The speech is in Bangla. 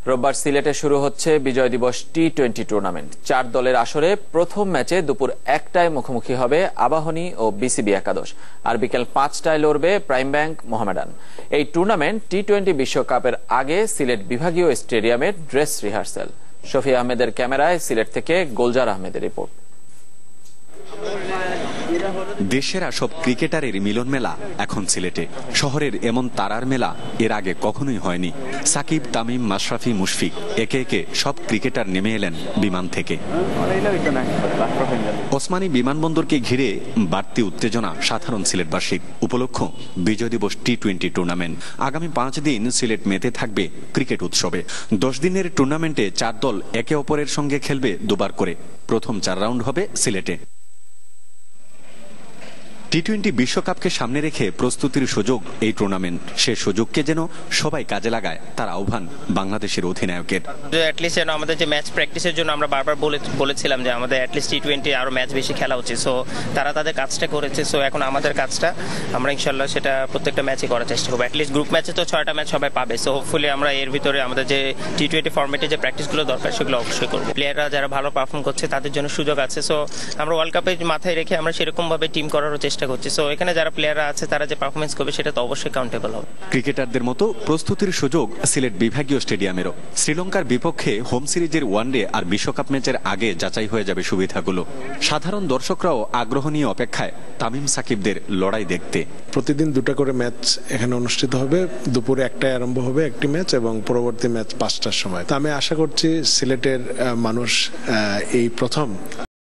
রোববার সিলেটে শুরু হচ্ছে বিজয় দিবস টি-20 টুর্নামেন্ট। 4 দলের আসরে প্রথম ম্যাচে দুপুর 1টায় মুখোমুখি হবে আবাহনী ও বিসিবি একাদশ, আর বিকেল 5টায় লড়বে প্রাইম ব্যাংক মোহামেডান। এই টুর্নামেন্ট টি-20 বিশ্বকাপের আগে সিলেট বিভাগীয় স্টেডিয়ামে ড্রেস রিহার্সাল। শফি আহমেদের ক্যামেরায় সিলেট থেকে গোলজার আহমেদের রিপোর্ট। দেশের সব ক্রিকেটারের মিলন মেলা এখন সিলেটে। শহরের এমন তারার মেলা এর আগে কখনোই হয়নি। সাকিব, তামিম, মাশরাফি, মুশফিক একে একে সব ক্রিকেটার নেমে এলেন বিমান থেকে। ওসমানী বিমানবন্দরকে ঘিরে বাড়তি উত্তেজনা সাধারণ সিলেটবাসীর। উপলক্ষ বিজয় দিবস টি-20 টুর্নামেন্ট। আগামী 5 দিন সিলেট মেতে থাকবে ক্রিকেট উৎসবে। 10 দিনের টুর্নামেন্টে 4 দল একে অপরের সঙ্গে খেলবে দুবার করে। প্রথম 4 রাউন্ড হবে সিলেটে। টি-20 বিশ্বকাপকে সামনে রেখে প্রস্তুতির সুযোগ এই টুর্নামেন্ট। সে সুযোগকে যেন সবাই কাজে লাগায়, তার আহ্বান বাংলাদেশের অধিনায়কের। অ্যাটলিস্ট যেন আমাদের যে ম্যাচ প্র্যাকটিসের জন্য আমরা বারবার বলেছিলাম যে আমাদের অ্যাটলিস্ট টি-20 আরো ম্যাচ বেশি খেলা উচিত। সো তারা তাদের কাজটা করেছে। সো এখন আমাদের কাজটা আমরা ইনশাল্লাহ সেটা প্রত্যেকটা ম্যাচে করার চেষ্টা করবো। অ্যাটলিস্ট গ্রুপ ম্যাচে তো 6টা ম্যাচ সবাই পাবে। সো হোপফুলি আমরা এর ভিতরে আমাদের যে টি-20 ফরম্যাটে যে প্র্যাকটিসগুলো দরকার সেগুলো অবশ্যই করবো। প্লেয়াররা যারা ভালো পারফর্ম করছে তাদের জন্য সুযোগ আছে। সো আমরা ওয়ার্ল্ড কাপে মাথায় রেখে আমরা সেরকম ভাবে টিম করারও চেষ্টা করছি। সো এখানে যারা প্লেয়াররা আছে তারা যে পারফরমেন্স করবে সেটা তো অবশ্যই কাউন্টেবল হবে। ক্রিকেটারদের মতো প্রস্তুতির সুযোগ সিলেট বিভাগীয় স্টেডিয়ামেরও। শ্রীলঙ্কার বিপক্ষে হোম সিরিজের ওয়ানডে আর বিশ্বকাপ ম্যাচের আগে যাচাই হয়ে যাবে সুবিধাগুলো। সাধারণ দর্শকরাও আগ্রহ নিয়ে অপেক্ষায় তামিম সাকিবদের লড়াই দেখতে। প্রতিদিন 2টা করে ম্যাচ এখানে অনুষ্ঠিত হবে। দুপুরে 1টায় আরম্ভ হবে একটি ম্যাচ এবং পরবর্তী ম্যাচ 5টার সময়। তো আমি আশা করছি সিলেটের মানুষ এই প্রথম